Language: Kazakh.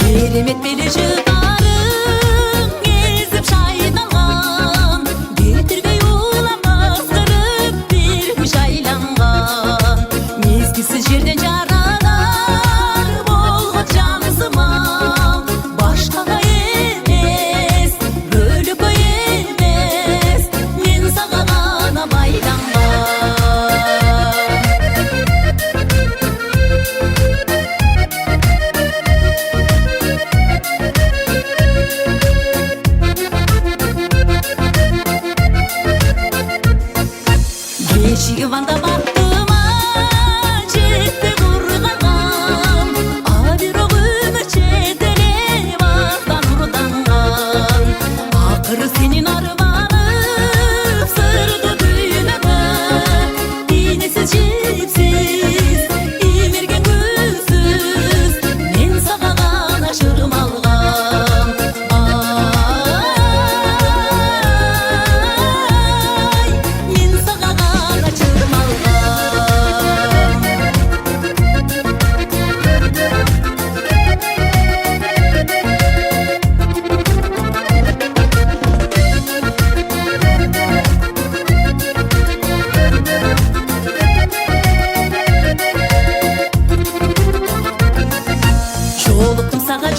керемет белі жұпарың езіп шайнаған, кетірбей уламыз қырып бір күш айланған. Мезгілсіз жерден жаралар болған жанысымау, башқаға емес, бөлігі емес, мен саған ғана байланған. Иванда бақтыма жетті құрғанған, абироқ өмір жетелеп ақтан ұрданған. Ақыры сенен арбанып сырды түймеді, денесіз жіпсіз емерген көзсіз, мен саған ғана жырым алған. Мен саған ғана жырым жолықтым саған